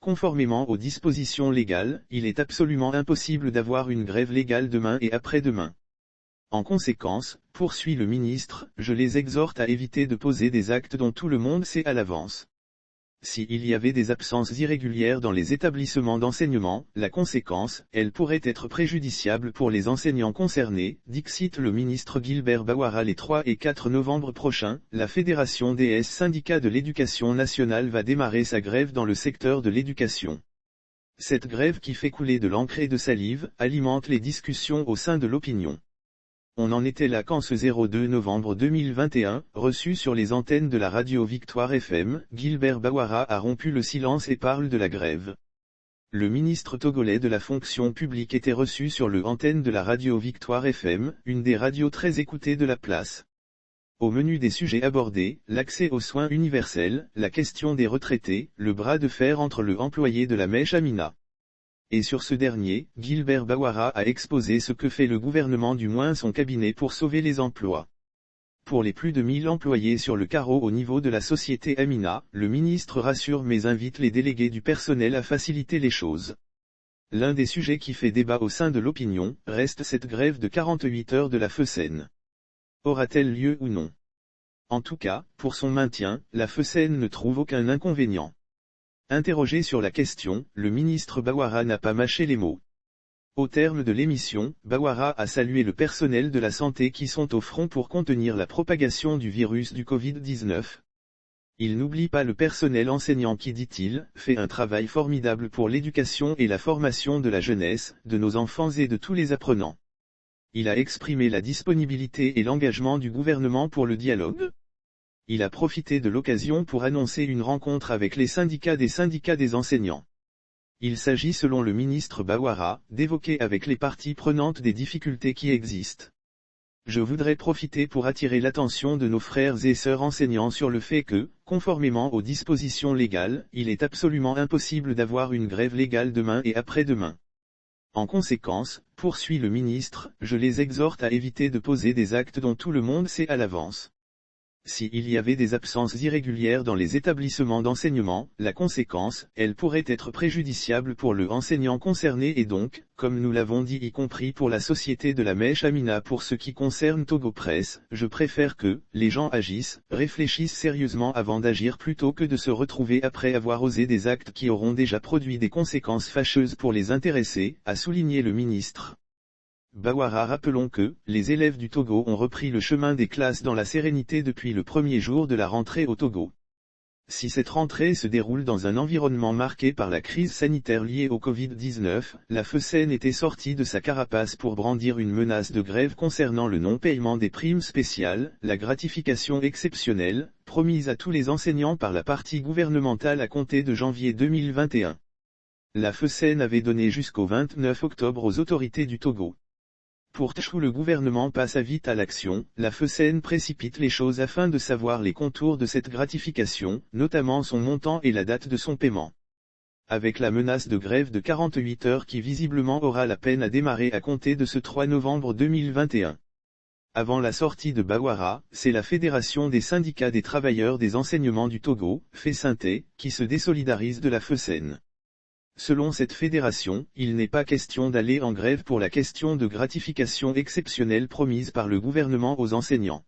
conformément aux dispositions légales, il est absolument impossible d'avoir une grève légale demain et après-demain. En conséquence, poursuit le ministre, je les exhorte à éviter de poser des actes dont tout le monde sait à l'avance. S'il y avait des absences irrégulières dans les établissements d'enseignement, la conséquence, elle pourrait être préjudiciable pour les enseignants concernés, dixit le ministre Gilbert Bawara les 3 et 4 novembre prochains. La Fédération des syndicats de l'éducation nationale va démarrer sa grève dans le secteur de l'éducation. Cette grève qui fait couler de l'encre et de salive, alimente les discussions au sein de l'opinion. On en était là quand ce 02 novembre 2021, reçu sur les antennes de la radio Victoire FM, Gilbert Bawara a rompu le silence et parle de la grève. Le ministre togolais de la fonction publique était reçu sur le antenne de la radio Victoire FM, une des radios très écoutées de la place. Au menu des sujets abordés, l'accès aux soins universels, la question des retraités, le bras de fer entre le employé de la mèche Amina. Et sur ce dernier, Gilbert Bawara a exposé ce que fait le gouvernement, du moins son cabinet, pour sauver les emplois. Pour les plus de 1000 employés sur le carreau au niveau de la société Amina, le ministre rassure mais invite les délégués du personnel à faciliter les choses. L'un des sujets qui fait débat au sein de l'opinion, reste cette grève de 48 heures de la FESEN. Aura-t-elle lieu ou non? En tout cas, pour son maintien, la FESEN ne trouve aucun inconvénient. Interrogé sur la question, le ministre Bawara n'a pas mâché les mots. Au terme de l'émission, Bawara a salué le personnel de la santé qui sont au front pour contenir la propagation du virus du Covid-19. Il n'oublie pas le personnel enseignant qui, dit-il, fait un travail formidable pour l'éducation et la formation de la jeunesse, de nos enfants et de tous les apprenants. Il a exprimé la disponibilité et l'engagement du gouvernement pour le dialogue. Il a profité de l'occasion pour annoncer une rencontre avec les syndicats des enseignants. Il s'agit, selon le ministre Bawara, d'évoquer avec les parties prenantes des difficultés qui existent. Je voudrais profiter pour attirer l'attention de nos frères et sœurs enseignants sur le fait que, conformément aux dispositions légales, il est absolument impossible d'avoir une grève légale demain et après-demain. En conséquence, poursuit le ministre, je les exhorte à éviter de poser des actes dont tout le monde sait à l'avance. S'il y avait des absences irrégulières dans les établissements d'enseignement, la conséquence, elle pourrait être préjudiciable pour le enseignant concerné et donc, comme nous l'avons dit, y compris pour la société de la mèche Amina. Pour ce qui concerne Togo Presse, je préfère que les gens agissent, réfléchissent sérieusement avant d'agir plutôt que de se retrouver après avoir osé des actes qui auront déjà produit des conséquences fâcheuses pour les intéressés, a souligné le ministre. Bawara. Rappelons que, les élèves du Togo ont repris le chemin des classes dans la sérénité depuis le premier jour de la rentrée au Togo. Si cette rentrée se déroule dans un environnement marqué par la crise sanitaire liée au Covid-19, la FESEN était sortie de sa carapace pour brandir une menace de grève concernant le non-paiement des primes spéciales, la gratification exceptionnelle, promise à tous les enseignants par la partie gouvernementale à compter de janvier 2021. La FESEN avait donné jusqu'au 29 octobre aux autorités du Togo. Pour Tchou, le gouvernement passe vite à l'action, la FESEN précipite les choses afin de savoir les contours de cette gratification, notamment son montant et la date de son paiement. Avec la menace de grève de 48 heures qui visiblement aura la peine à démarrer à compter de ce 3 novembre 2021. Avant la sortie de Bawara, c'est la Fédération des syndicats des travailleurs des enseignements du Togo, FESYNTE, qui se désolidarise de la FESEN. Selon cette fédération, il n'est pas question d'aller en grève pour la question de gratification exceptionnelle promise par le gouvernement aux enseignants.